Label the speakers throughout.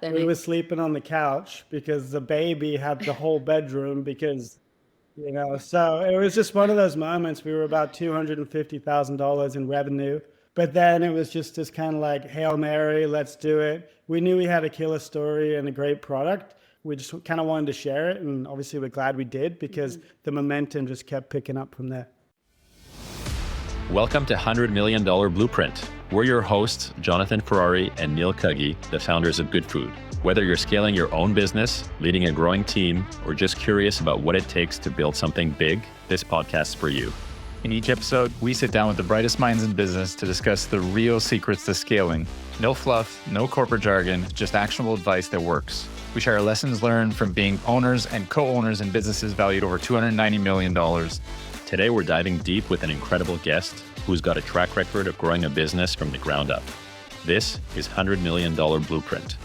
Speaker 1: We were sleeping on the couch because the baby had the whole bedroom because, so it was just one of those moments. We were about $250,000 in revenue, but then it was just this kind of like, Hail Mary, let's do it. We knew we had a killer story and a great product. We just kind of wanted to share it. And obviously we're glad we did because the momentum just kept picking up from there.
Speaker 2: Welcome to $100 Million Blueprint. We're your hosts, Jonathan Ferrari and Neil Cuggy, the founders of Good Food. Whether you're scaling your own business, leading a growing team, or just curious about what it takes to build something big, this podcast's for you.
Speaker 3: In each episode, we sit down with the brightest minds in business to discuss the real secrets to scaling. No fluff, no corporate jargon, just actionable advice that works. We share lessons learned from being owners and co-owners in businesses valued over $290 million.
Speaker 2: Today, we're diving deep with an incredible guest who's got a track record of growing a business from the ground up. This is $100 Million Blueprint.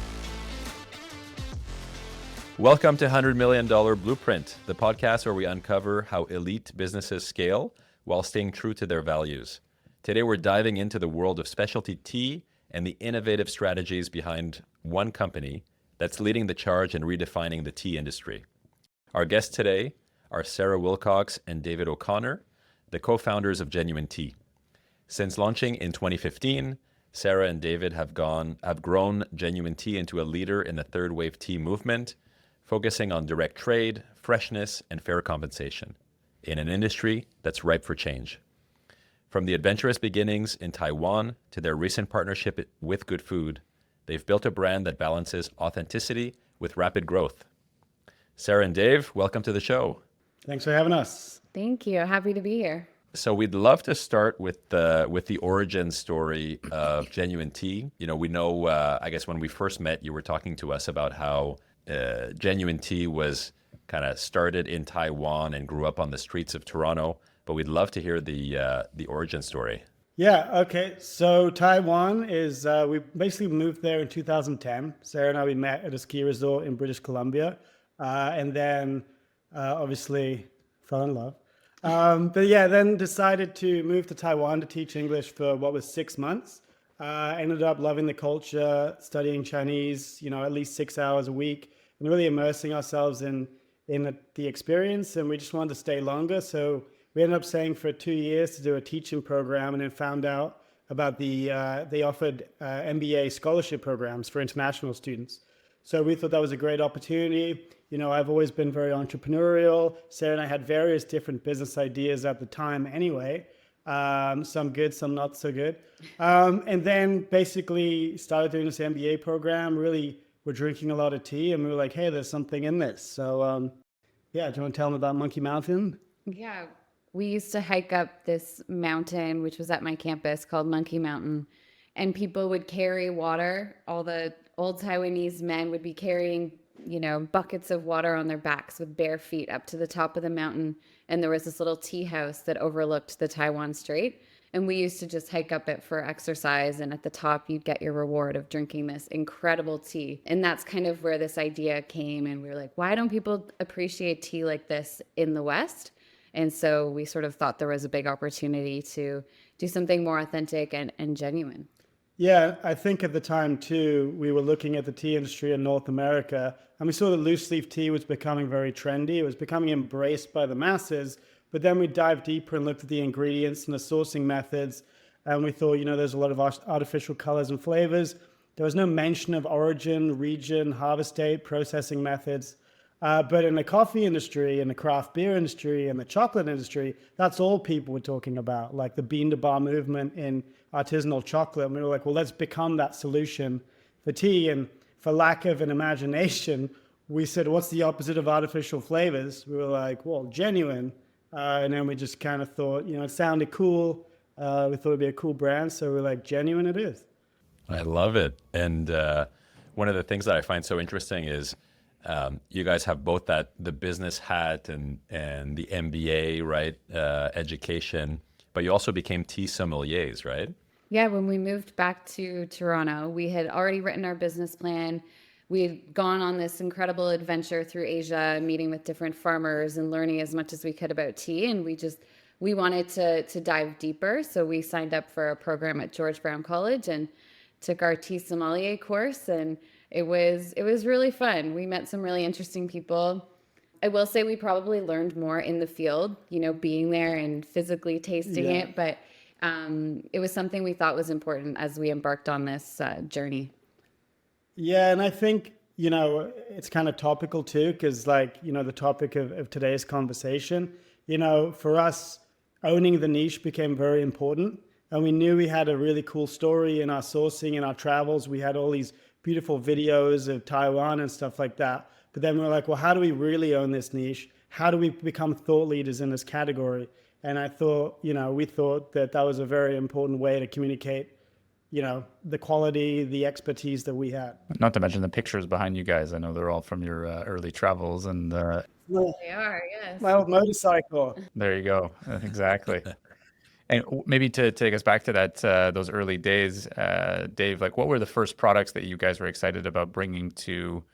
Speaker 2: Welcome to $100 Million Blueprint, the podcast where we uncover how elite businesses scale while staying true to their values. Today, we're diving into the world of specialty tea and the innovative strategies behind one company that's leading the charge in redefining the tea industry. Our guests today are Sarah Wilcox and David O'Connor, the co-founders of Genuine Tea. Since launching in 2015, Sarah and David have grown Genuine Tea into a leader in the third wave tea movement, focusing on direct trade, freshness, and fair compensation in an industry that's ripe for change. From the adventurous beginnings in Taiwan to their recent partnership with Good Food, they've built a brand that balances authenticity with rapid growth. Sarah and Dave, welcome to the show.
Speaker 1: Thanks for having us.
Speaker 4: Thank you. Happy to be here.
Speaker 2: So we'd love to start with the origin story of Genuine Tea. We know, I guess when we first met, you were talking to us about how Genuine Tea was kind of started in Taiwan and grew up on the streets of Toronto. But we'd love to hear the origin story.
Speaker 1: Yeah, okay. So Taiwan is, we basically moved there in 2010. Sarah and I, we met at a ski resort in British Columbia. And then obviously fell in love. But yeah, then decided to move to Taiwan to teach English for what was 6 months. Ended up loving the culture, studying Chinese, at least 6 hours a week, and really immersing ourselves in the experience. And we just wanted to stay longer. So we ended up staying for 2 years to do a teaching program, and then found out about they offered MBA scholarship programs for international students. So we thought that was a great opportunity. I've always been very entrepreneurial. Sarah and I had various different business ideas at the time anyway. Some good, some not so good. And then basically started doing this MBA program. Really, we're drinking a lot of tea and we were like, hey, there's something in this. So yeah, do you want to tell them about Monkey Mountain?
Speaker 4: Yeah, we used to hike up this mountain, which was at my campus, called Monkey Mountain. And people would carry water. All the old Taiwanese men would be carrying buckets of water on their backs with bare feet up to the top of the mountain. And there was this little tea house that overlooked the Taiwan Strait. And we used to just hike up it for exercise. And at the top, you'd get your reward of drinking this incredible tea. And that's kind of where this idea came. And we were like, why don't people appreciate tea like this in the West? And so we sort of thought there was a big opportunity to do something more authentic and genuine.
Speaker 1: Yeah, I think at the time too, we were looking at the tea industry in North America, and we saw that loose leaf tea was becoming very trendy. It was becoming embraced by the masses, but then we dived deeper and looked at the ingredients and the sourcing methods, and we thought, there's a lot of artificial colors and flavors. There was no mention of origin, region, harvest date, processing methods. But in the coffee industry, in the craft beer industry, and the chocolate industry, that's all people were talking about, like the bean to bar movement in artisanal chocolate. And we were like, well, let's become that solution for tea. And for lack of an imagination, we said, what's the opposite of artificial flavors? We were like, well, genuine. And then we just kind of thought, it sounded cool. We thought it'd be a cool brand. So we're like, genuine it is.
Speaker 2: I love it. And one of the things that I find so interesting is you guys have both the business hat and the MBA, right, education, but you also became tea sommeliers, right?
Speaker 4: Yeah, when we moved back to Toronto, we had already written our business plan. We had gone on this incredible adventure through Asia, meeting with different farmers and learning as much as we could about tea. And we wanted to dive deeper. So we signed up for a program at George Brown College and took our tea sommelier course. And it was really fun. We met some really interesting people. I will say we probably learned more in the field, being there and physically tasting
Speaker 1: Yeah.
Speaker 4: it, but it was something we thought was important as we embarked on this journey.
Speaker 1: Yeah, and I think, it's kind of topical too, because the topic of today's conversation, for us, owning the niche became very important. And we knew we had a really cool story in our sourcing, in our travels. We had all these beautiful videos of Taiwan and stuff like that. But then we were like, well, how do we really own this niche? How do we become thought leaders in this category? And I thought, we thought that was a very important way to communicate, the quality, the expertise that we had.
Speaker 3: Not to mention the pictures behind you guys. I know they're all from your early travels, and
Speaker 4: They are, yes.
Speaker 1: My old motorcycle.
Speaker 3: there you go. Exactly. And maybe to take us back to that, those early days, Dave, what were the first products that you guys were excited about bringing to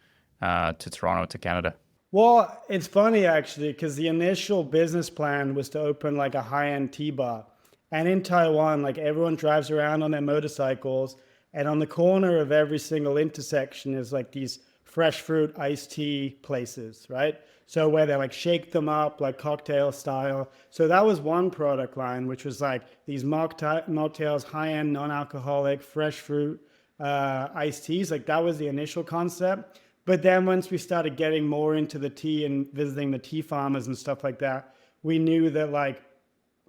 Speaker 3: Toronto, to Canada?
Speaker 1: Well, it's funny actually, because the initial business plan was to open a high-end tea bar. And in Taiwan, everyone drives around on their motorcycles, and on the corner of every single intersection is these fresh fruit iced tea places, right? So where they shake them up cocktail style. So that was one product line, which was these mocktails, high-end non-alcoholic fresh fruit iced teas. That was the initial concept. But then once we started getting more into the tea and visiting the tea farmers and stuff like that, we knew that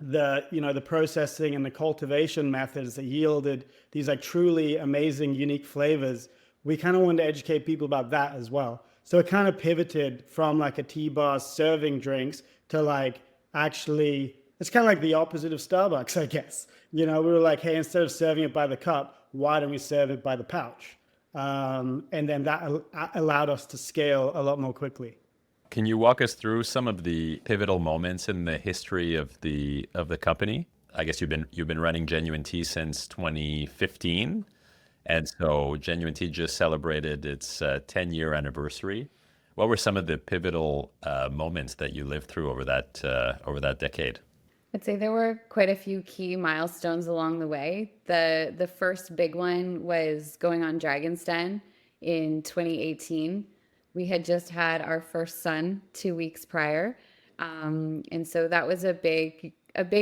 Speaker 1: the processing and the cultivation methods that yielded these truly amazing, unique flavors, we kind of wanted to educate people about that as well. So it kind of pivoted from a tea bar serving drinks to actually, it's kind of the opposite of Starbucks, I guess. We were hey, instead of serving it by the cup, why don't we serve it by the pouch? And then that allowed us to scale a lot more quickly.
Speaker 2: Can you walk us through some of the pivotal moments in the history of the company? I guess you've been running Genuine Tea since 2015, and so Genuine Tea just celebrated its 10-year anniversary. What were some of the pivotal moments that you lived through over that decade?
Speaker 4: I'd say there were quite a few key milestones along the way. The first big one was going on Dragon's Den in 2018. We had just had our first son 2 weeks prior. And so that was a big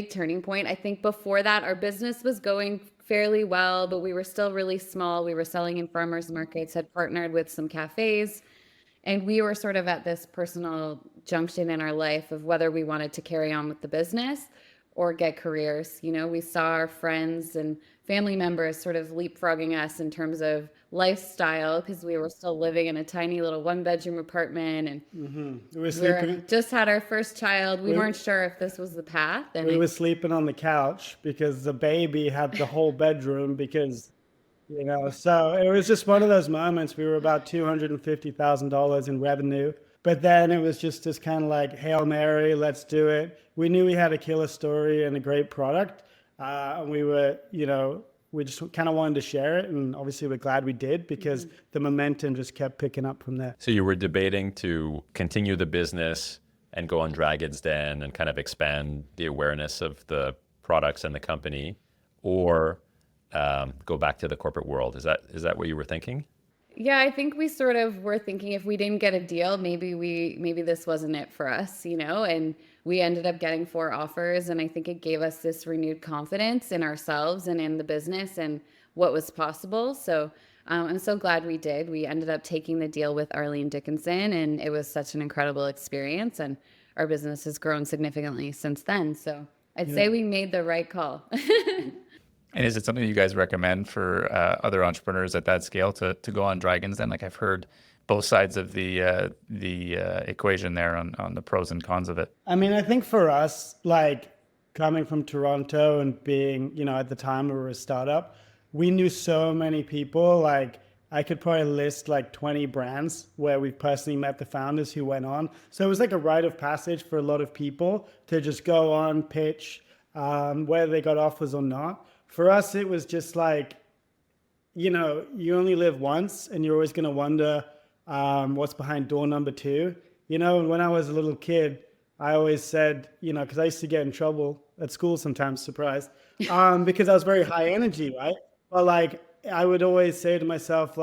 Speaker 4: turning point. I think before that, our business was going fairly well, but we were still really small. We were selling in farmers markets, had partnered with some cafes, and we were sort of at this personal junction in our life of whether we wanted to carry on with the business or get careers. We saw our friends and family members sort of leapfrogging us in terms of lifestyle, because we were still living in a tiny little 1-bedroom apartment, and we just had our first child. We weren't sure if this was the path. And
Speaker 1: we were sleeping on the couch because the baby had the whole bedroom because, so it was just one of those moments. We were about $250,000 in revenue. But then it was just this kind of Hail Mary, let's do it. We knew we had a killer story and a great product. And we were, we just kind of wanted to share it. And obviously we're glad we did, because the momentum just kept picking up from there.
Speaker 2: So you were debating to continue the business and go on Dragon's Den and kind of expand the awareness of the products and the company, or go back to the corporate world. Is that what you were thinking?
Speaker 4: Yeah, I think we sort of were thinking if we didn't get a deal, maybe this wasn't it for us, and we ended up getting 4 offers. And I think it gave us this renewed confidence in ourselves and in the business and what was possible. So I'm so glad we did. We ended up taking the deal with Arlene Dickinson, and it was such an incredible experience. And our business has grown significantly since then. So I'd say we made the right call.
Speaker 3: And is it something you guys recommend for other entrepreneurs at that scale to go on Dragons Den? I've heard both sides of the equation there on the pros and cons of it.
Speaker 1: I mean, I think for us, coming from Toronto and being, at the time we were a startup, we knew so many people. I could probably list 20 brands where we've personally met the founders who went on. So it was a rite of passage for a lot of people to just go on, pitch, whether they got offers or not. For us, it was just you only live once, and you're always going to wonder what's behind door number 2. And when I was a little kid, I always said, because I used to get in trouble at school sometimes, surprise, because I was very high energy, right? But I would always say to myself,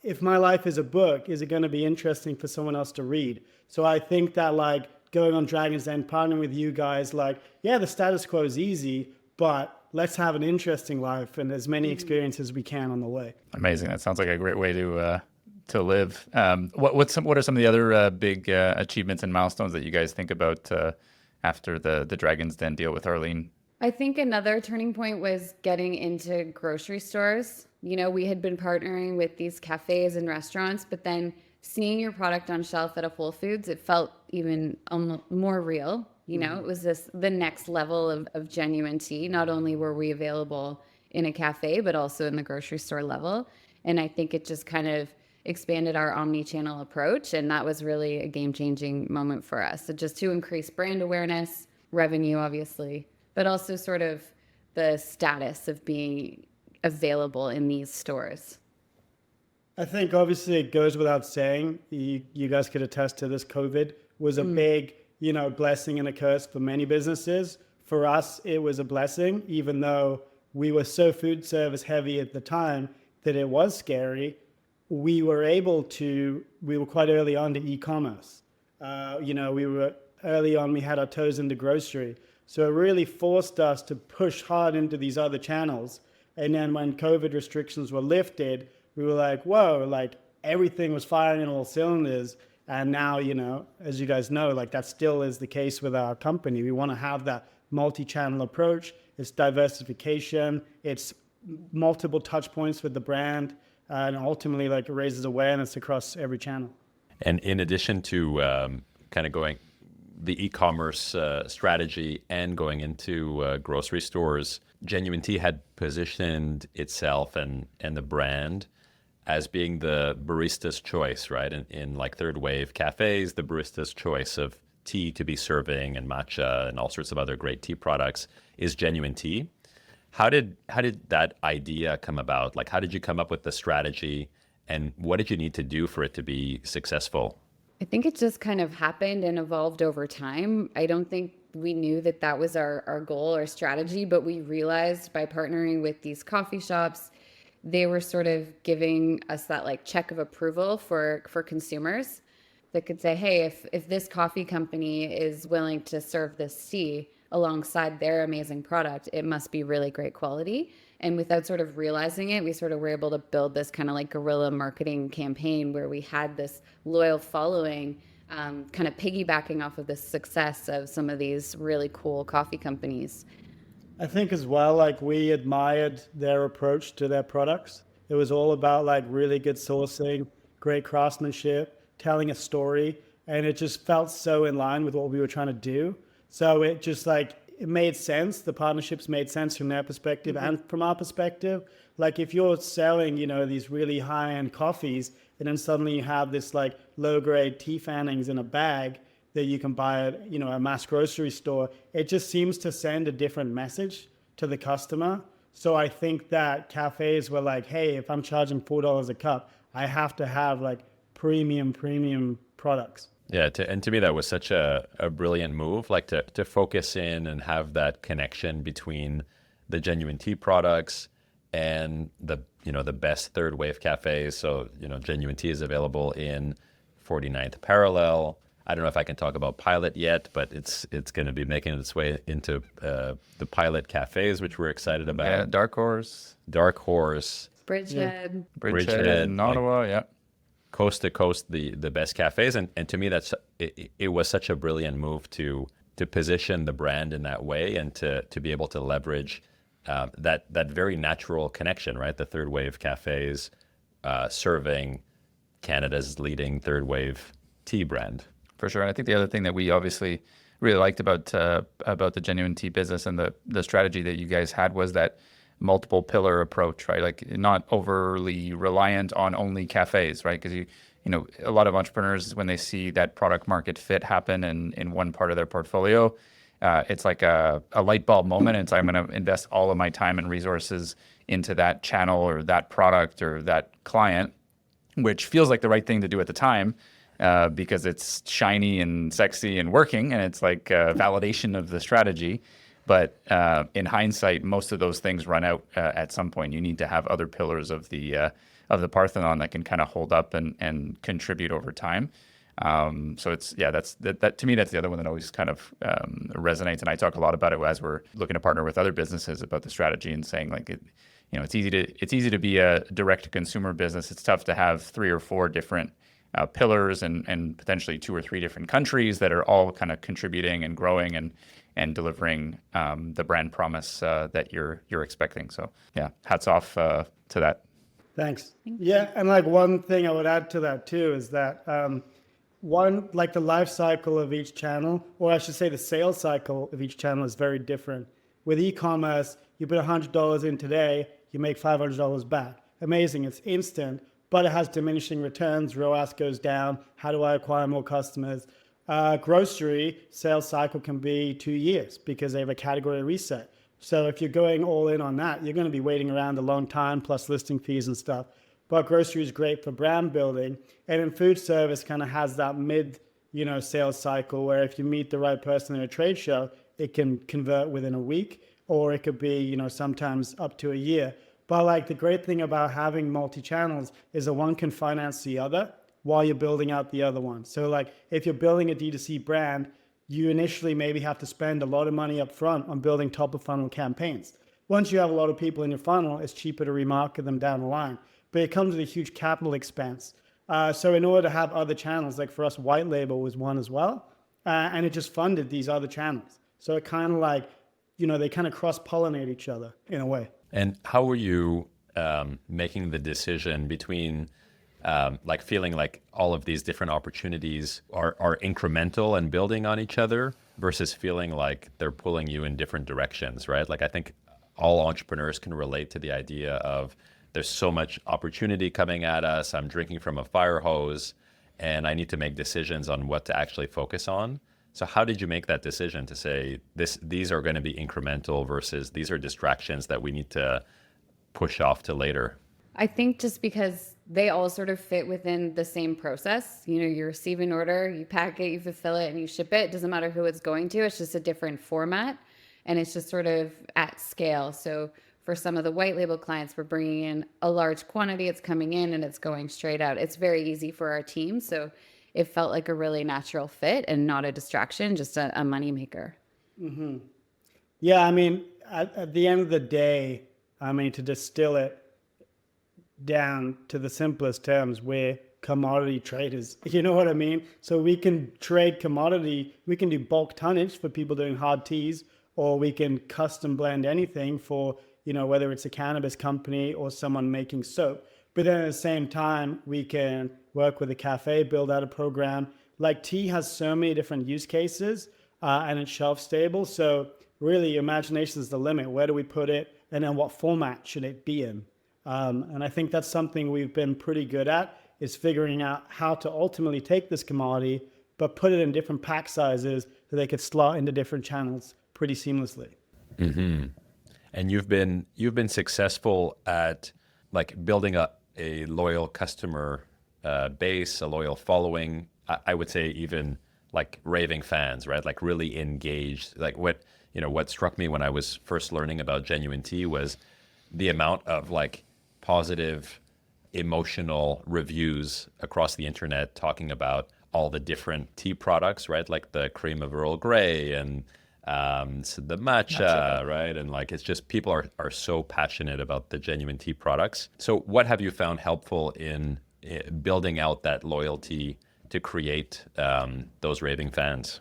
Speaker 1: if my life is a book, is it going to be interesting for someone else to read? So I think that like going on Dragon's Den, partnering with you guys, like, yeah, the status quo is easy, but let's have an interesting life and as many experiences as we can on the way.
Speaker 3: Amazing. That sounds like a great way to live. What are some of the other big achievements and milestones that you guys think about after the Dragon's Den deal with Arlene?
Speaker 4: I think another turning point was getting into grocery stores. You know, we had been partnering with these cafes and restaurants, but then seeing your product on shelf at a Whole Foods, it felt even more real. You know, it was the next level of genuine tea. Not only were we available in a cafe, but also in the grocery store level. And I think it just kind of expanded our omni-channel approach. And that was really a game-changing moment for us. So just to increase brand awareness, revenue, obviously, but also sort of the status of being available in these stores.
Speaker 1: I think obviously it goes without saying, you guys could attest to this, COVID was a big, blessing and a curse for many businesses. For us, it was a blessing, even though we were so food service heavy at the time that it was scary. We were quite early on to e-commerce. We were early on, we had our toes into grocery. So it really forced us to push hard into these other channels. And then when COVID restrictions were lifted, we were like, whoa, like everything was firing in all cylinders. And now, as you guys know, like that still is the case with our company. We want to have that multi-channel approach. It's diversification. It's multiple touch points with the brand. And ultimately, like it raises awareness across every channel.
Speaker 2: And in addition to kind of going the e-commerce strategy and going into grocery stores, Genuine Tea had positioned itself and the brand as being the barista's choice, right? In like third wave cafes, the barista's choice of tea to be serving and matcha and all sorts of other great tea products is Genuine Tea. How did that idea come about? Like, how did you come up with the strategy, and what did you need to do for it to be successful?
Speaker 4: I think it just kind of happened and evolved over time. I don't think we knew that was our goal or strategy, but we realized by partnering with these coffee shops, they were sort of giving us that like check of approval for consumers that could say, hey, if this coffee company is willing to serve this tea alongside their amazing product, it must be really great quality. And without sort of realizing it, we sort of were able to build this kind of like guerrilla marketing campaign where we had this loyal following, kind of piggybacking off of the success of some of these really cool coffee companies.
Speaker 1: I think as well, like we admired their approach to their products. It was all about like really good sourcing, great craftsmanship, telling a story, and it just felt so in line with what we were trying to do. So it just like, it made sense. The partnerships made sense from their perspective and from our perspective. Like if you're selling, these really high-end coffees, and then suddenly you have this like low-grade tea fannings in a bag that you can buy at, a mass grocery store, it just seems to send a different message to the customer. So I think that cafes were like, hey, if I'm charging $4 a cup, I have to have like premium products.
Speaker 2: Yeah, and to me that was such a brilliant move, like to focus in and have that connection between the Genuine Tea products and the best third wave cafes. So Genuine Tea is available in 49th Parallel. I don't know if I can talk about Pilot yet, but it's going to be making its way into the Pilot cafes, which we're excited about.
Speaker 3: Yeah, Dark Horse,
Speaker 4: Bridgehead,
Speaker 3: in Ottawa, yeah.
Speaker 2: Coast to coast, the best cafes, and to me it was such a brilliant move to position the brand in that way and to be able to leverage that very natural connection, right? The third wave cafes serving Canada's leading third wave tea brand.
Speaker 3: For sure. And I think the other thing that we obviously really liked about the Genuine Tea business and the strategy that you guys had was that multiple pillar approach, right? Like not overly reliant on only cafes, right? Because a lot of entrepreneurs, when they see that product market fit happen in one part of their portfolio, it's like a light bulb moment. And so I'm going to invest all of my time and resources into that channel or that product or that client, which feels like the right thing to do at the time. Because it's shiny and sexy and working, and it's like validation of the strategy. But in hindsight, most of those things run out at some point. You need to have other pillars of the the Parthenon that can kind of hold up and contribute over time. So it's, yeah, that to me, that's the other one that always kind of resonates. And I talk a lot about it as we're looking to partner with other businesses about the strategy and saying like, it's easy to be a direct to consumer business. It's tough to have 3 or 4 different pillars and potentially 2 or 3 different countries that are all kind of contributing and growing and delivering the brand promise that you're expecting. So yeah, hats off to that.
Speaker 1: Thanks. Yeah, and like one thing I would add to that too is that like the life cycle of each channel, or I should say the sales cycle of each channel is very different. With e-commerce, you put $100 in today, you make $500 back. Amazing, it's instant, but it has diminishing returns. ROAS goes down. How do I acquire more customers? Grocery sales cycle can be 2 years because they have a category reset. So if you're going all in on that, you're going to be waiting around a long time plus listing fees and stuff. But grocery is great for brand building. And in food service kind of has that mid, sales cycle where if you meet the right person in a trade show, it can convert within a week, or it could be, sometimes up to a year. But like the great thing about having multi-channels is that one can finance the other while you're building out the other one. So like if you're building a D2C brand, you initially maybe have to spend a lot of money up front on building top of funnel campaigns. Once you have a lot of people in your funnel, it's cheaper to remarket them down the line. But it comes with a huge capital expense. So in order to have other channels, like for us, white label was one as well. And it just funded these other channels. So it kind of like, they kind of cross-pollinate each other in a way.
Speaker 2: And how were you making the decision between like feeling like all of these different opportunities are incremental and building on each other versus feeling like they're pulling you in different directions, right? Like I think all entrepreneurs can relate to the idea of there's so much opportunity coming at us. I'm drinking from a fire hose and I need to make decisions on what to actually focus on. So how did you make that decision to say these are going to be incremental versus these are distractions that we need to push off to later?
Speaker 4: I think just because they all sort of fit within the same process. You receive an order, you pack it, you fulfill it, and you ship it. It doesn't matter who it's going to. It's just a different format, and it's just sort of at scale. So for some of the white label clients, we're bringing in a large quantity. It's coming in and it's going straight out. It's very easy for our team. So it felt like a really natural fit and not a distraction, just a moneymaker.
Speaker 1: Mm-hmm. Yeah, I mean, at the end of the day, to distill it down to the simplest terms, we're commodity traders. You know what I mean? So we can trade commodity. We can do bulk tonnage for people doing hard teas, or we can custom blend anything for, whether it's a cannabis company or someone making soap. But then at the same time, we can work with a cafe, build out a program. Like tea has so many different use cases and it's shelf stable. So really imagination is the limit. Where do we put it? And then what format should it be in? And I think that's something we've been pretty good at, is figuring out how to ultimately take this commodity, but put it in different pack sizes so they could slot into different channels pretty seamlessly.
Speaker 2: Mm-hmm. And you've been successful at like building up a loyal customer base, a loyal following. I would say even like raving fans, right? Like really engaged. Like what struck me when I was first learning about Genuine Tea was the amount of like positive emotional reviews across the internet talking about all the different tea products, right? Like the cream of Earl Grey and so the matcha, right? And like, it's just people are so passionate about the Genuine Tea products. So what have you found helpful in building out that loyalty to create those raving fans?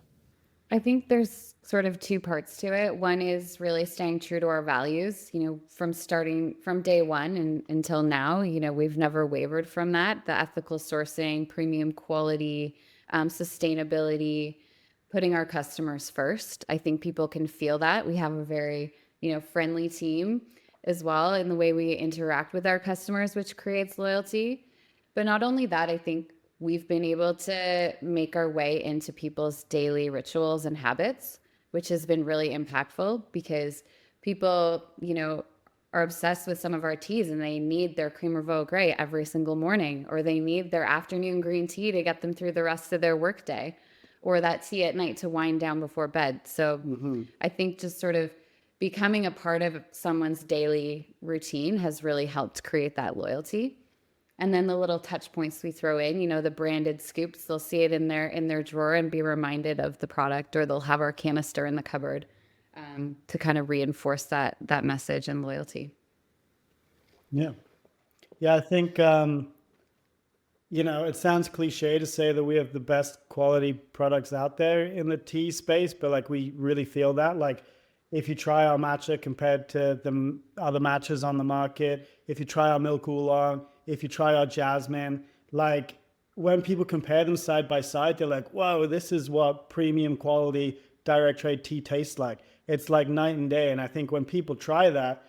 Speaker 4: I think there's sort of 2 parts to it. One is really staying true to our values, from day one and until now, we've never wavered from that. The ethical sourcing, premium quality, sustainability, putting our customers first. I think people can feel that. We have a very, friendly team as well in the way we interact with our customers, which creates loyalty. But not only that, I think we've been able to make our way into people's daily rituals and habits, which has been really impactful because people, are obsessed with some of our teas and they need their cream of Earl Grey every single morning, or they need their afternoon green tea to get them through the rest of their workday, or that tea at night to wind down before bed. So I think just sort of becoming a part of someone's daily routine has really helped create that loyalty. And then the little touch points we throw in, the branded scoops, they'll see it in their drawer and be reminded of the product, or they'll have our canister in the cupboard to kind of reinforce that message and loyalty.
Speaker 1: Yeah. Yeah, I think, it sounds cliche to say that we have the best quality products out there in the tea space, but like we really feel that. Like if you try our matcha compared to the other matchas on the market, if you try our milk oolong, if you try our jasmine, like when people compare them side by side, they're like, whoa, this is what premium quality direct trade tea tastes like. It's like night and day. And I think when people try that,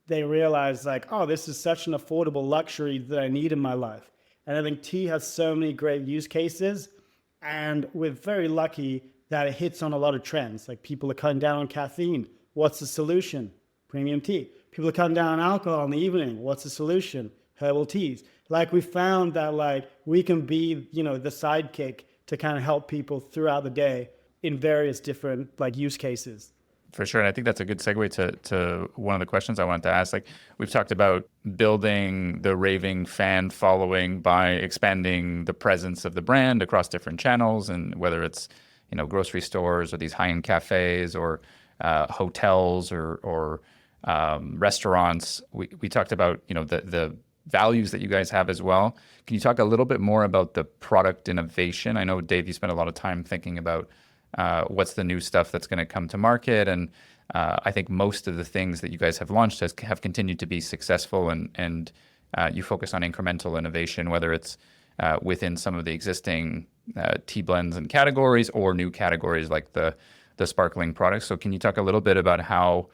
Speaker 1: they realize like, oh, this is such an affordable luxury that I need in my life. And I think tea has so many great use cases, and we're very lucky that it hits on a lot of trends. Like people are cutting down on caffeine. What's the solution? Premium tea. People are cutting down on alcohol in the evening. What's the solution? Herbal teas. Like we found that like we can be, the sidekick to kind of help people throughout the day in various different like use cases.
Speaker 3: For sure. And I think that's a good segue to one of the questions I wanted to ask. Like we've talked about building the raving fan following by expanding the presence of the brand across different channels, and whether it's, grocery stores or these high-end cafes or hotels or restaurants. We talked about, the values that you guys have as well. Can you talk a little bit more about the product innovation? I know, Dave, you spent a lot of time thinking about what's the new stuff that's going to come to market. And I think most of the things that you guys have launched have continued to be successful, and you focus on incremental innovation, whether it's within some of the existing tea blends and categories or new categories like the sparkling products. So can you talk a little bit about how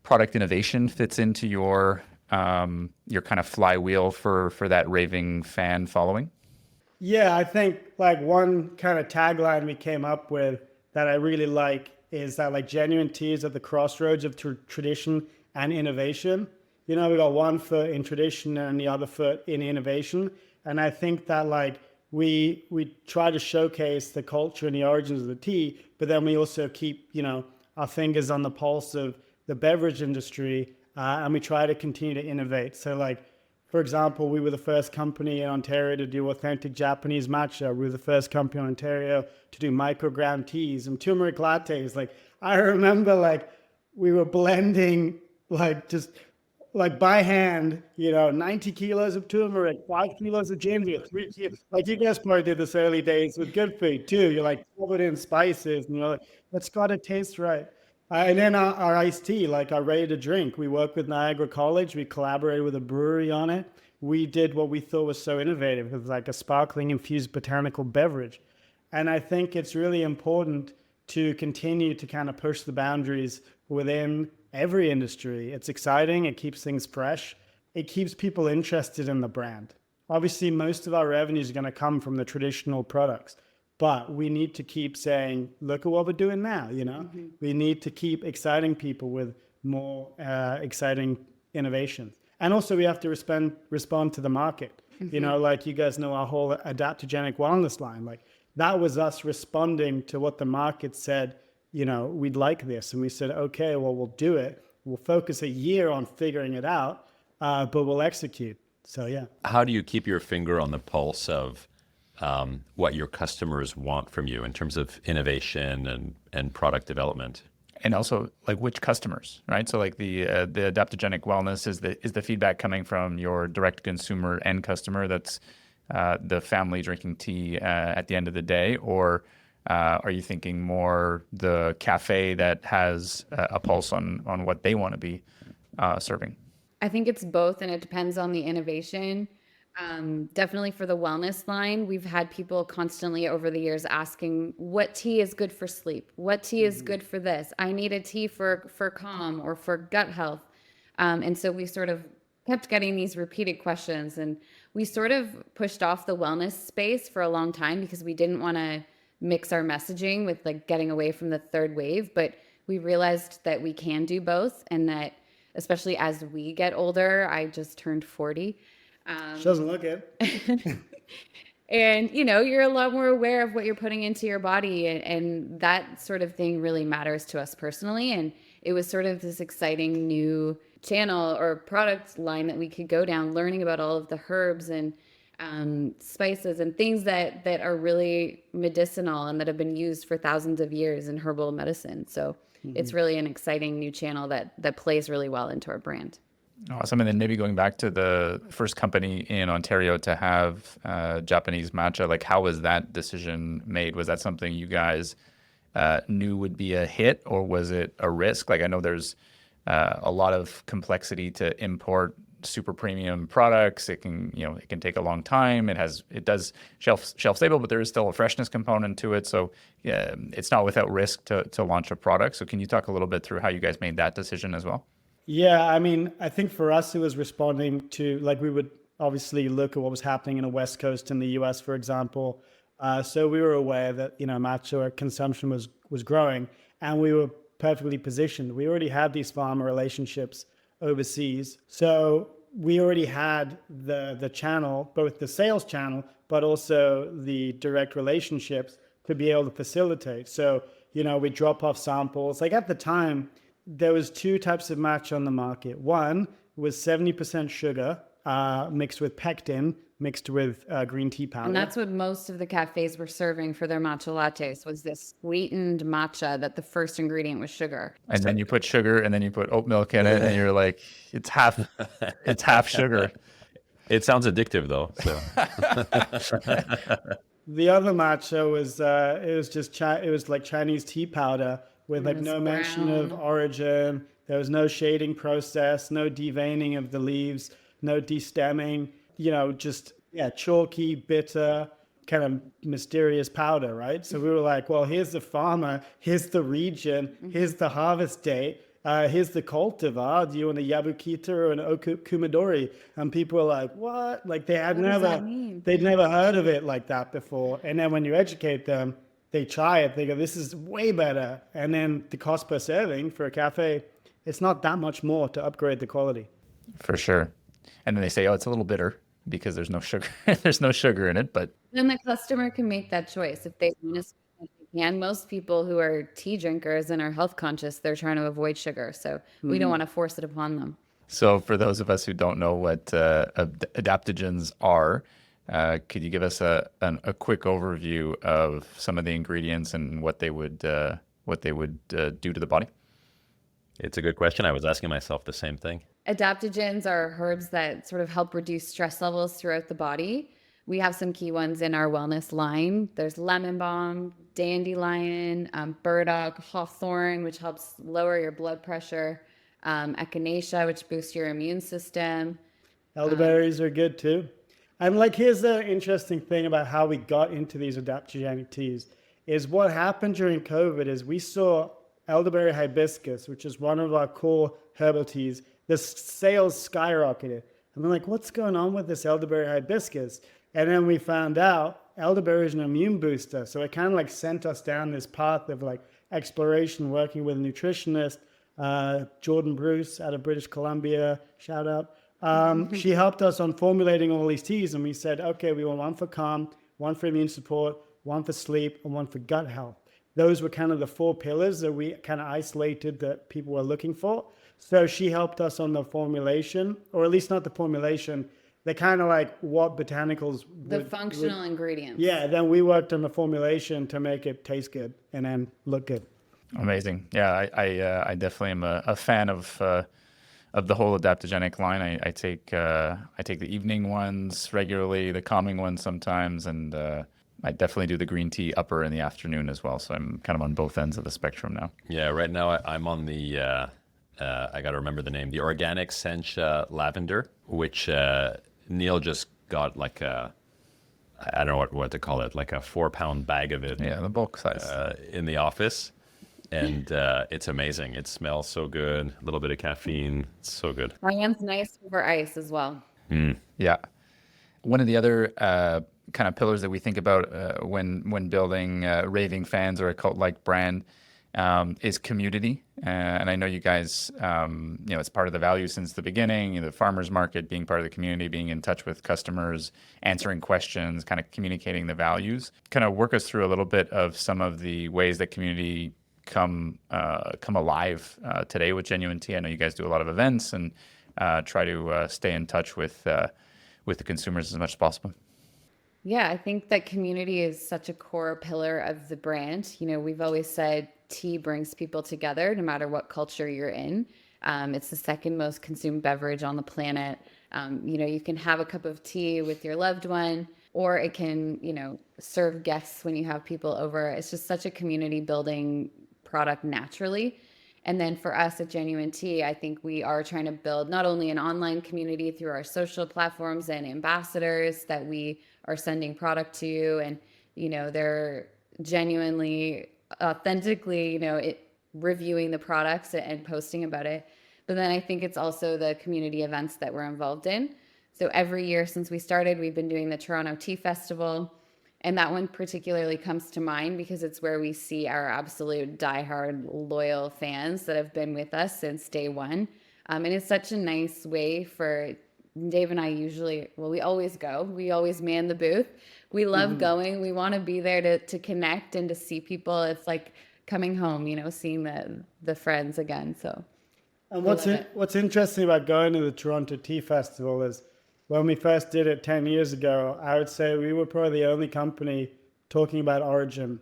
Speaker 3: product innovation fits into your kind of flywheel for that raving fan following?
Speaker 1: Yeah, I think like one kind of tagline we came up with that I really like is that like genuine tea is at the crossroads of tradition and innovation. We got one foot in tradition and the other foot in innovation. And I think that like we try to showcase the culture and the origins of the tea, but then we also keep, our fingers on the pulse of the beverage industry, and we try to continue to innovate. So like, for example, we were the first company in Ontario to do authentic Japanese matcha. We were the first company in Ontario to do microgram teas and turmeric lattes. Like, I remember like we were blending like just like by hand, 90 kilos of turmeric, 5 kilos of ginger, 3 kilos. Like you guys probably did this early days with good food too. You're like covered in spices and you're like, that's got to taste right. And then our iced tea, like our ready to drink, we worked with Niagara College. We collaborated with a brewery on it. We did what we thought was so innovative. It was like a sparkling infused botanical beverage. And I think it's really important to continue to kind of push the boundaries within every industry. It's exciting. It keeps things fresh. It keeps people interested in the brand. Obviously, most of our revenue is going to come from the traditional products. But we need to keep saying, look at what we're doing now, Mm-hmm. We need to keep exciting people with more exciting innovations. And also we have to respond to the market. Mm-hmm. Like you guys know our whole adaptogenic wellness line. Like that was us responding to what the market said, we'd like this. And we said, okay, well, we'll do it. We'll focus a year on figuring it out, but we'll execute. So, yeah.
Speaker 2: How do you keep your finger on the pulse of what your customers want from you in terms of innovation and product development?
Speaker 3: And also like which customers, right? So like the adaptogenic wellness is the feedback coming from your direct consumer end customer that's the family drinking tea at the end of the day, or are you thinking more the cafe that has a pulse on what they want to be serving?
Speaker 4: I think it's both, and it depends on the innovation. Definitely for the wellness line, we've had people constantly over the years asking, what tea is good for sleep? What tea is good for this? I need a tea for calm or for gut health. And so we sort of kept getting these repeated questions, and we sort of pushed off the wellness space for a long time because we didn't want to mix our messaging with like getting away from the third wave. But we realized that we can do both, and that especially as we get older, I just turned 40.
Speaker 1: She doesn't look it.
Speaker 4: And, you're a lot more aware of what you're putting into your body, and that sort of thing really matters to us personally. And it was sort of this exciting new channel or product line that we could go down, learning about all of the herbs and spices and things that are really medicinal and that have been used for thousands of years in herbal medicine. So it's really an exciting new channel that plays really well into our brand.
Speaker 3: Awesome. And then maybe going back to the first company in Ontario to have Japanese matcha, like how was that decision made? Was that something you guys knew would be a hit, or was it a risk? Like I know there's a lot of complexity to import super premium products. It can take a long time. It does shelf stable, but there is still a freshness component to it. So it's not without risk to launch a product. So can you talk a little bit through how you guys made that decision as well?
Speaker 1: Yeah, I mean, I think for us, it was responding to, like, we would obviously look at what was happening in the West Coast in the US, for example. So we were aware that, matcha consumption was growing, and we were perfectly positioned. We already had these farmer relationships overseas. So we already had the channel, both the sales channel, but also the direct relationships to be able to facilitate. So, we drop off samples. Like at the time, there was two types of matcha on the market. One was 70% sugar mixed with pectin, mixed with green tea powder.
Speaker 4: And that's what most of the cafes were serving for their matcha lattes, was this sweetened matcha that the first ingredient was sugar.
Speaker 3: And then you put sugar and then you put oat milk in it and you're like, it's half sugar.
Speaker 2: It sounds addictive though. So.
Speaker 1: The other matcha was it was like Chinese tea powder with like no mention of origin. There was no shading process, no deveining of the leaves, no destemming, just chalky, bitter, kind of mysterious powder, right? So we were like, well, here's the farmer, here's the region, here's the harvest date, here's the cultivar. Do you want a Yabukita or an Okumadori? And people were like, what? Like they'd never heard of it like that before. And then when you educate them, they try it, they go, this is way better. And then the cost per serving for a cafe, it's not that much more to upgrade the quality.
Speaker 3: For sure. And then they say, oh, it's a little bitter because there's no sugar. There's no sugar in it, but
Speaker 4: then the customer can make that choice if they want to. And most people who are tea drinkers and are health conscious, they're trying to avoid sugar. So we don't want to force it upon them.
Speaker 3: So for those of us who don't know what adaptogens are, could you give us a quick overview of some of the ingredients and what they would do to the body?
Speaker 2: It's a good question. I was asking myself the same thing.
Speaker 4: Adaptogens are herbs that sort of help reduce stress levels throughout the body. We have some key ones in our wellness line. There's lemon balm, dandelion, burdock, hawthorn, which helps lower your blood pressure, echinacea, which boosts your immune system.
Speaker 1: Elderberries are good too. And like, here's the interesting thing about how we got into these adaptogenic teas is what happened during COVID is we saw elderberry hibiscus, which is one of our core herbal teas, the sales skyrocketed. And we're like, what's going on with this elderberry hibiscus? And then we found out elderberry is an immune booster. So it kind of like sent us down this path of like exploration, working with a nutritionist, Jordan Bruce out of British Columbia, shout out. She helped us on formulating all these teas, and we said, okay, we want one for calm, one for immune support, one for sleep, and one for gut health. Those were kind of the four pillars that we kind of isolated that people were looking for. So she helped us on the formulation, or at least not the formulation. They kind of like what botanicals
Speaker 4: the functional ingredients.
Speaker 1: Yeah, then we worked on the formulation to make it taste good and then look good.
Speaker 3: Amazing. Yeah, I definitely am a fan of the whole adaptogenic line. I take the evening ones regularly, the calming ones sometimes, and I definitely do the green tea upper in the afternoon as well. So I'm kind of on both ends of the spectrum now.
Speaker 2: Yeah, right now I'm on the I got to remember the name, the organic sencha lavender, which Neil just got like I don't know what to call it, like a 4-pound bag of it.
Speaker 3: Yeah, the bulk size
Speaker 2: in the office. And it's amazing. It smells so good. A little bit of caffeine. It's so good.
Speaker 4: Ryan's nice for ice as well.
Speaker 3: Yeah. One of the other kind of pillars that we think about when building raving fans or a cult-like brand is community. And I know you guys, it's part of the value since the beginning, the farmers market, being part of the community, being in touch with customers, answering questions, kind of communicating the values. Kind of work us through a little bit of some of the ways that community come alive today with Genuine Tea? I know you guys do a lot of events and try to stay in touch with the consumers as much as possible.
Speaker 4: Yeah, I think that community is such a core pillar of the brand. We've always said tea brings people together no matter what culture you're in. It's the second most consumed beverage on the planet. You can have a cup of tea with your loved one, or it can, serve guests when you have people over. It's just such a community building product naturally. And then for us at Genuine Tea, I think we are trying to build not only an online community through our social platforms and ambassadors that we are sending product to, and, they're genuinely, authentically, reviewing the products and posting about it. But then I think it's also the community events that we're involved in. So every year since we started, we've been doing the Toronto Tea Festival. And that one particularly comes to mind because it's where we see our absolute diehard loyal fans that have been with us since day one. And it's such a nice way for Dave and I we always go. We always man the booth. We love going. We want to be there to connect and to see people. It's like coming home, seeing the friends again. So.
Speaker 1: And what's interesting about going to the Toronto Tea Festival is when we first did it 10 years ago, I would say we were probably the only company talking about origin,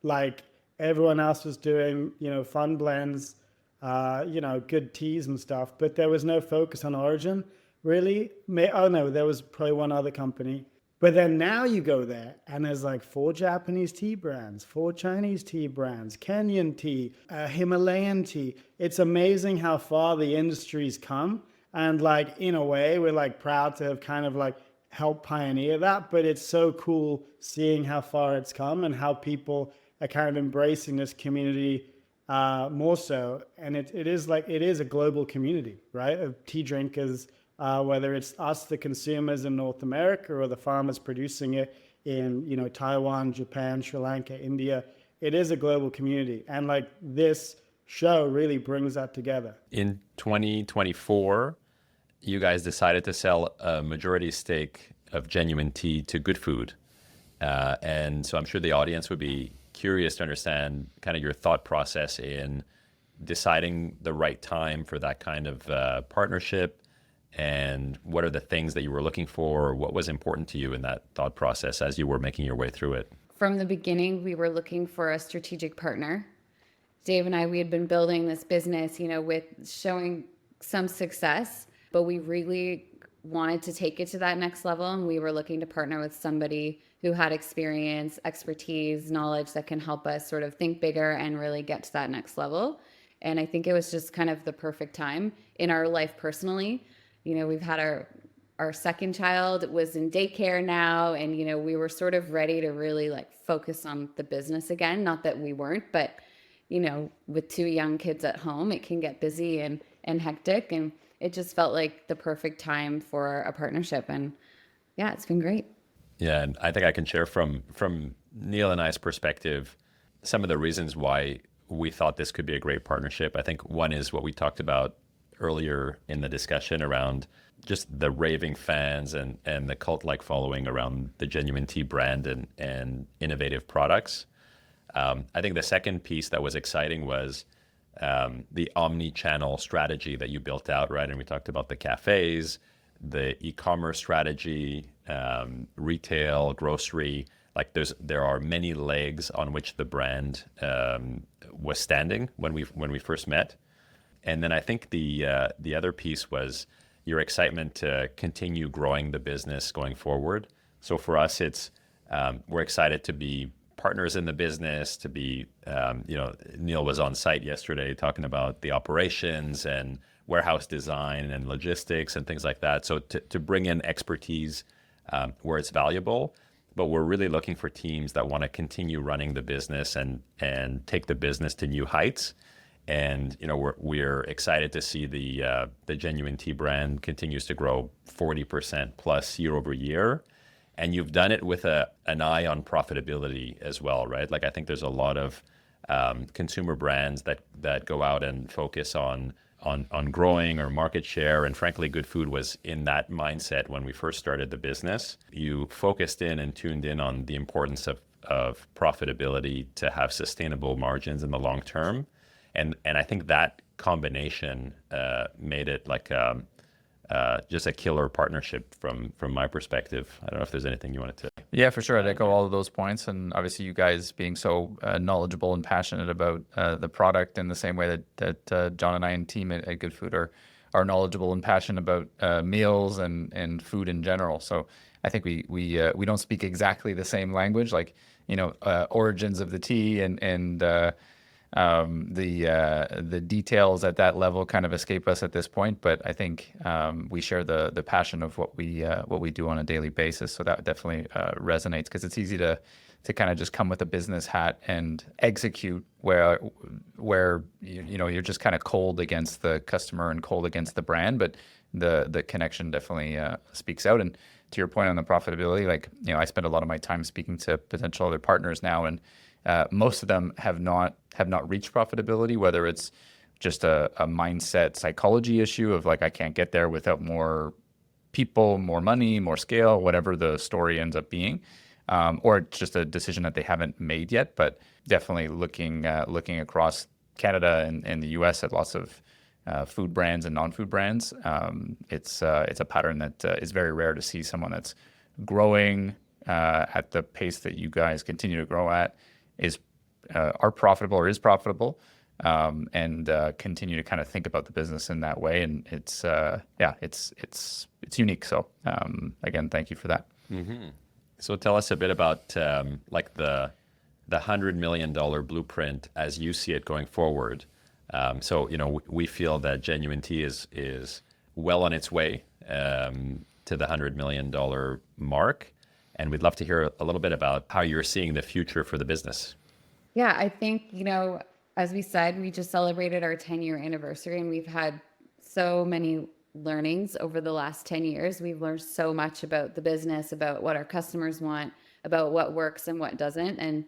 Speaker 1: like everyone else was doing, fun blends, good teas and stuff, but there was no focus on origin really. There was probably one other company. But then now you go there and there's like 4 Japanese tea brands, 4 Chinese tea brands, Kenyan tea, Himalayan tea. It's amazing how far the industry's come. And like, in a way, we're like proud to have kind of like helped pioneer that. But it's so cool seeing how far it's come and how people are kind of embracing this community more so. And it is a global community, right? Of tea drinkers. Whether it's us, the consumers in North America, or the farmers producing it in, Taiwan, Japan, Sri Lanka, India, it is a global community. And like this show really brings that together.
Speaker 2: In 2024, you guys decided to sell a majority stake of Genuine Tea to Good Food. And so I'm sure the audience would be curious to understand kind of your thought process in deciding the right time for that kind of partnership. And what are the things that you were looking for? What was important to you in that thought process as you were making your way through it?
Speaker 4: From the beginning, we were looking for a strategic partner. Dave and I, we had been building this business, with showing some success, but we really wanted to take it to that next level. And we were looking to partner with somebody who had experience, expertise, knowledge that can help us sort of think bigger and really get to that next level. And I think it was just kind of the perfect time in our life personally. We've had our second child was in daycare now, and, we were sort of ready to really like focus on the business again. Not that we weren't, but, with 2 young kids at home, it can get busy and hectic, and it just felt like the perfect time for a partnership. And yeah, it's been great.
Speaker 2: Yeah, and I think I can share from Neil and I's perspective some of the reasons why we thought this could be a great partnership. I think one is what we talked about earlier in the discussion around just the raving fans and the cult-like following around the Genuine Tea brand and innovative products. I think the second piece that was exciting was the omni-channel strategy that you built out, right? And we talked about the cafes, the e-commerce strategy, retail, grocery. Like there are many legs on which the brand was standing when we first met. And then I think the other piece was your excitement to continue growing the business going forward. So for us, it's we're excited to be partners in the business, to be, Neil was on site yesterday talking about the operations and warehouse design and logistics and things like that. So to bring in expertise where it's valuable, but we're really looking for teams that want to continue running the business and take the business to new heights. And we're excited to see the Genuine Tea brand continues to grow 40% plus year over year, and you've done it with an eye on profitability as well, right? Like I think there's a lot of consumer brands that go out and focus on growing or market share, and frankly, Good Food was in that mindset when we first started the business. You focused in and tuned in on the importance of of profitability to have sustainable margins in the long term. And I think that combination made it like just a killer partnership from my perspective. I don't know if there's anything you wanted to.
Speaker 3: Yeah, for sure. I'd echo all of those points. And obviously you guys being so knowledgeable and passionate about the product in the same way that John and I and team at Good Food are knowledgeable and passionate about meals and food in general. So I think we don't speak exactly the same language, like, origins of the tea and the details at that level kind of escape us at this point. But I think we share the passion of what we do on a daily basis. So that definitely resonates, because it's easy to kind of just come with a business hat and execute where you're just kind of cold against the customer and cold against the brand. But the connection definitely speaks out. And to your point on the profitability, like, I spend a lot of my time speaking to potential other partners now, and most of them have not reached profitability, whether it's just a mindset psychology issue of like, I can't get there without more people, more money, more scale, whatever the story ends up being, or it's just a decision that they haven't made yet. But definitely looking across Canada and the US at lots of food brands and non-food brands, it's a pattern that is very rare to see someone that's growing at the pace that you guys continue to grow at, are profitable or is profitable, and continue to kind of think about the business in that way. And it's unique. So again, thank you for that.
Speaker 2: Mm-hmm. So tell us a bit about like the $100 million blueprint as you see it going forward. So we feel that Genuine Tea is well on its way to the $100 million mark. And we'd love to hear a little bit about how you're seeing the future for the business.
Speaker 4: Yeah, I think, as we said, we just celebrated our 10-year anniversary, and we've had so many learnings over the last 10 years. We've learned so much about the business, about what our customers want, about what works and what doesn't. And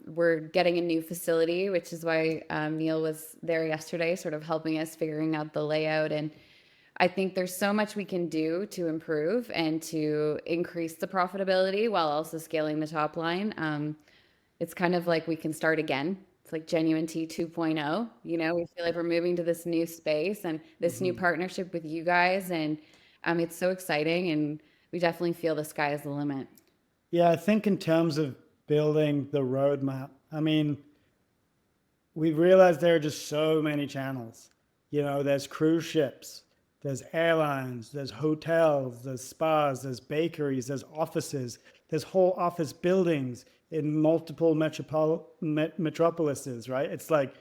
Speaker 4: we're getting a new facility, which is why Neil was there yesterday, sort of helping us figuring out the layout. And I think there's so much we can do to improve and to increase the profitability while also scaling the top line. It's kind of like we can start again. It's like Genuine Tea 2.0. We feel like we're moving to this new space and this new partnership with you guys. And it's so exciting. And we definitely feel the sky is the limit.
Speaker 1: Yeah, I think in terms of building the roadmap, we realized there are just so many channels. There's cruise ships, there's airlines, there's hotels, there's spas, there's bakeries, there's offices, there's whole office buildings in multiple metropolises, right? It's like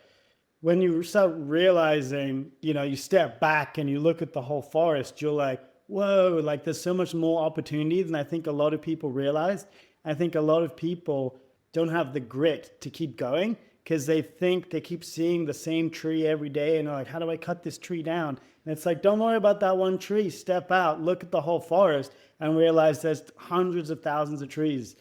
Speaker 1: when you start realizing, you step back and you look at the whole forest, you're like, whoa, like there's so much more opportunity than I think a lot of people realize. I think a lot of people don't have the grit to keep going because they think they keep seeing the same tree every day and they're like, how do I cut this tree down? And it's like, don't worry about that one tree. Step out, look at the whole forest and realize there's hundreds of thousands of trees.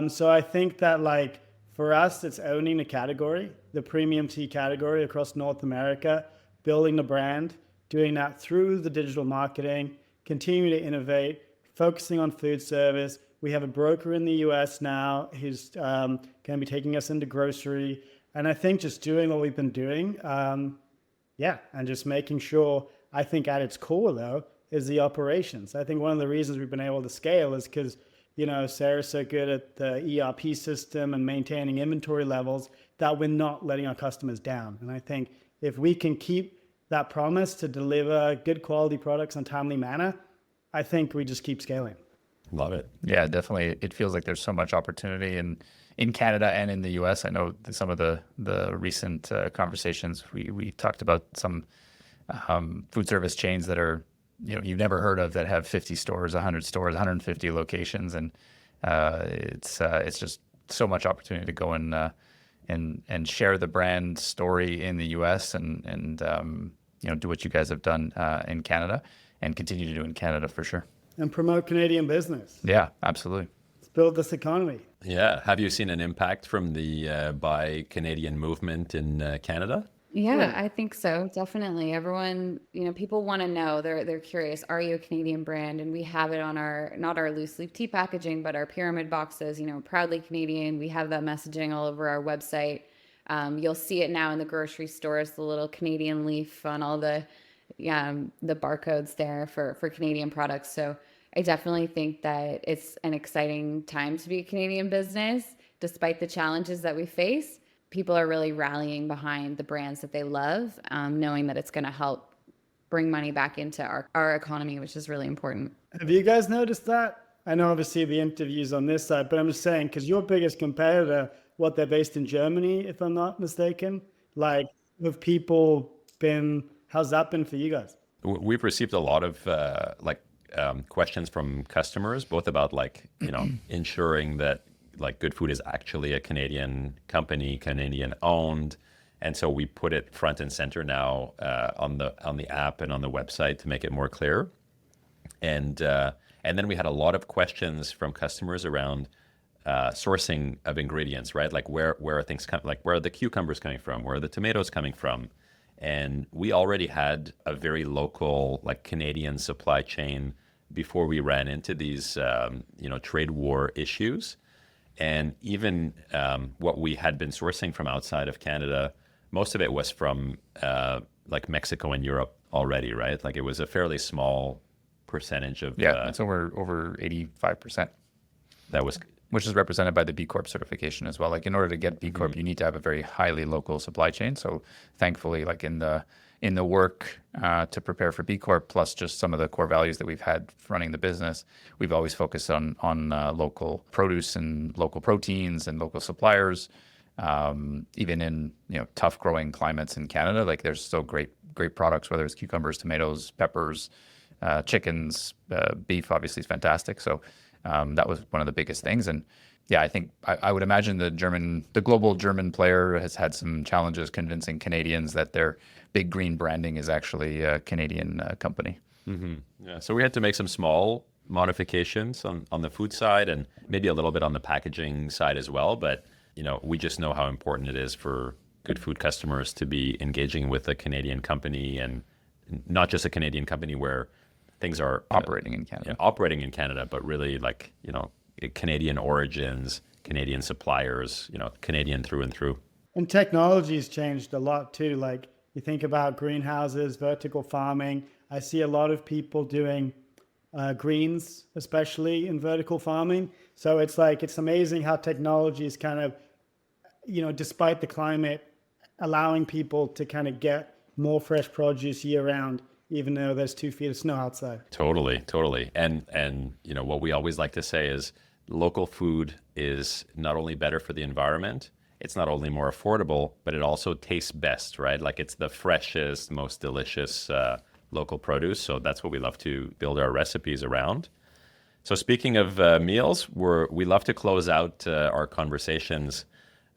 Speaker 1: So I think that like for us, it's owning the category, the premium tea category across North America, building the brand, doing that through the digital marketing, continuing to innovate, focusing on food service. We have a broker in the US now who's going to be taking us into grocery. And I think just doing what we've been doing, and just making sure, I think at its core though, is the operations. I think one of the reasons we've been able to scale is because, Sarah's so good at the ERP system and maintaining inventory levels that we're not letting our customers down. And I think if we can keep that promise to deliver good quality products in a timely manner, I think we just keep scaling.
Speaker 2: Love it.
Speaker 3: Yeah, definitely. It feels like there's so much opportunity in Canada and in the US. I know some of the recent conversations, we talked about some food service chains that are, you've never heard of, that have 50 stores, 100 stores, 150 locations. And it's just so much opportunity to go and share the brand story in the US and do what you guys have done in Canada and continue to do in Canada for sure.
Speaker 1: And promote Canadian business.
Speaker 3: Yeah, absolutely.
Speaker 1: Let's build this economy.
Speaker 2: Yeah. Have you seen an impact from the Buy Canadian movement in Canada?
Speaker 4: Yeah, I think so. Definitely. Everyone, people want to know. They're curious. Are you a Canadian brand? And we have it on our not our loose leaf tea packaging, but our pyramid boxes. Proudly Canadian. We have that messaging all over our website. You'll see it now in the grocery stores. The little Canadian leaf on all the barcodes there for Canadian products. So I definitely think that it's an exciting time to be a Canadian business, despite the challenges that we face. People are really rallying behind the brands that they love, knowing that it's going to help bring money back into our economy, which is really important.
Speaker 1: Have you guys noticed that? I know obviously the interviews on this side, but I'm just saying, because your biggest competitor, they're based in Germany, if I'm not mistaken. Like, how's that been for you guys?
Speaker 2: We've received a lot of questions from customers, both about ensuring that Good Food is actually a Canadian company, Canadian owned, and so we put it front and center now on the app and on the website to make it more clear. And then we had a lot of questions from customers around sourcing of ingredients, right? Like where are things where are the cucumbers coming from? Where are the tomatoes coming from? And we already had a very local Canadian supply chain before we ran into these trade war issues. And even what we had been sourcing from outside of Canada, most of it was from Mexico and Europe already, right? It was a fairly small percentage of...
Speaker 3: Yeah, it's over 85%. Which is represented by the B Corp certification as well. In order to get B Corp, you need to have a very highly local supply chain. So thankfully, in the work to prepare for B Corp, plus just some of the core values that we've had running the business, we've always focused on local produce and local proteins and local suppliers. Even in tough growing climates in Canada, there's still great products, whether it's cucumbers, tomatoes, peppers, chickens, beef. Obviously is fantastic. So that was one of the biggest things. And yeah, I think I would imagine the global German player has had some challenges convincing Canadians that their big green branding is actually a Canadian company.
Speaker 2: Mm-hmm. Yeah, so we had to make some small modifications on the food side and maybe a little bit on the packaging side as well. But we just know how important it is for Good Food customers to be engaging with a Canadian company, and not just a Canadian company where things are
Speaker 3: operating in Canada,
Speaker 2: but really Canadian origins, Canadian suppliers, Canadian through and through.
Speaker 1: And technology's changed a lot too. You think about greenhouses, vertical farming. I see a lot of people doing greens, especially in vertical farming. So it's amazing how technology is kind of, despite the climate, allowing people to kind of get more fresh produce year round, even though there's 2 feet of snow outside.
Speaker 2: Totally. And what we always like to say is local food is not only better for the environment, it's not only more affordable, but it also tastes best, right? It's the freshest, most delicious local produce. So that's what we love to build our recipes around. So speaking of meals, we love to close out our conversations.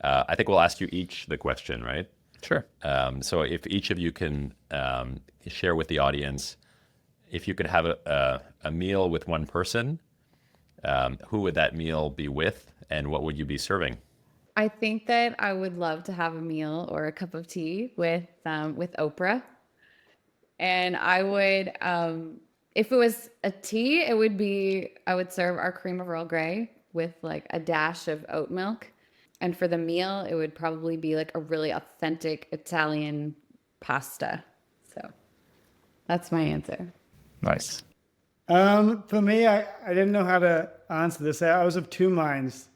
Speaker 2: I think we'll ask you each the question, right?
Speaker 3: Sure.
Speaker 2: So if each of you can share with the audience, if you could have a meal with one person, who would that meal be with, and what would you be serving?
Speaker 4: I think that I would love to have a meal or a cup of tea with Oprah. And I would, if it was a tea, I would serve our cream of Earl Grey with a dash of oat milk. And for the meal, it would probably be a really authentic Italian pasta. So that's my answer.
Speaker 3: Nice.
Speaker 1: For me, I didn't know how to answer this. I was of two minds.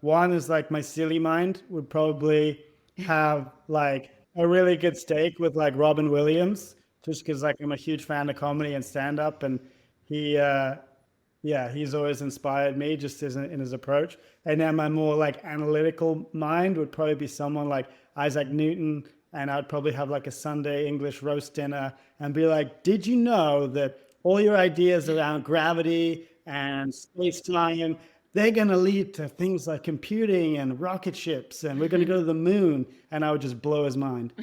Speaker 1: One is my silly mind would probably have a really good steak with Robin Williams, just because I'm a huge fan of comedy and stand-up, and he's always inspired me just in his approach. And then my more analytical mind would probably be someone like Isaac Newton, and I'd probably have a Sunday English roast dinner and be did you know that all your ideas around gravity and space-time, they're going to lead to things like computing and rocket ships, and we're going to go to the moon. And I would just blow his mind.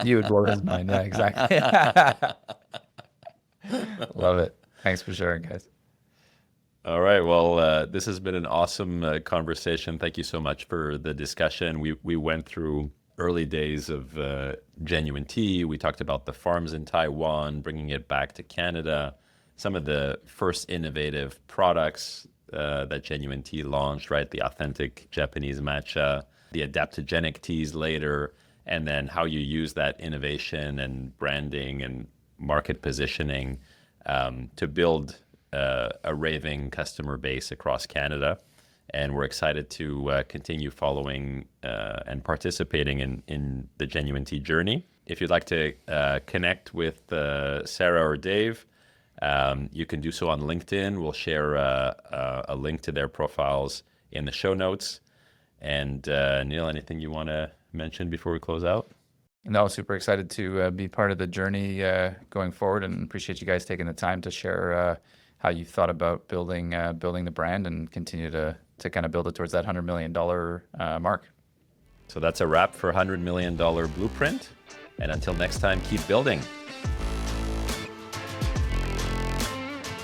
Speaker 3: You would blow his mind. Yeah, exactly. Love it. Thanks for sharing, guys.
Speaker 2: All right. Well, this has been an awesome conversation. Thank you so much for the discussion. We went through early days of genuine tea. We talked about the farms in Taiwan, bringing it back to Canada, some of the first innovative products that genuine tea launched, right? The authentic Japanese matcha, the adaptogenic teas later, and then how you use that innovation and branding and market positioning to build a raving customer base across Canada. And we're excited to continue following and participating in the genuine tea journey. If you'd like to connect with Sarah or Dave, you can do so on LinkedIn. We'll share a link to their profiles in the show notes. And Neil, anything you want to mention before we close out?
Speaker 3: No, super excited to be part of the journey going forward, and appreciate you guys taking the time to share how you thought about building the brand and continue to kind of build it towards that $100 million mark.
Speaker 2: So that's a wrap for $100 million Blueprint. And until next time, keep building.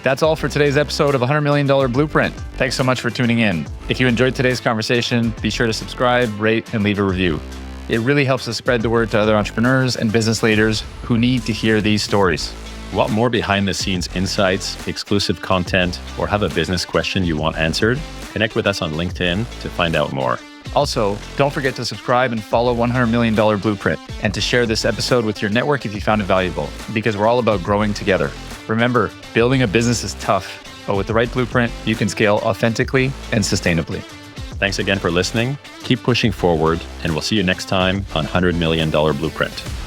Speaker 3: That's all for today's episode of $100 Million Blueprint. Thanks so much for tuning in. If you enjoyed today's conversation, be sure to subscribe, rate, and leave a review. It really helps us spread the word to other entrepreneurs and business leaders who need to hear these stories.
Speaker 2: Want more behind-the-scenes insights, exclusive content, or have a business question you want answered? Connect with us on LinkedIn to find out more.
Speaker 3: Also, don't forget to subscribe and follow $100 Million Blueprint, and to share this episode with your network if you found it valuable, because we're all about growing together. Remember, building a business is tough, but with the right blueprint, you can scale authentically and sustainably.
Speaker 2: Thanks again for listening. Keep pushing forward, and we'll see you next time on $100 Million Blueprint.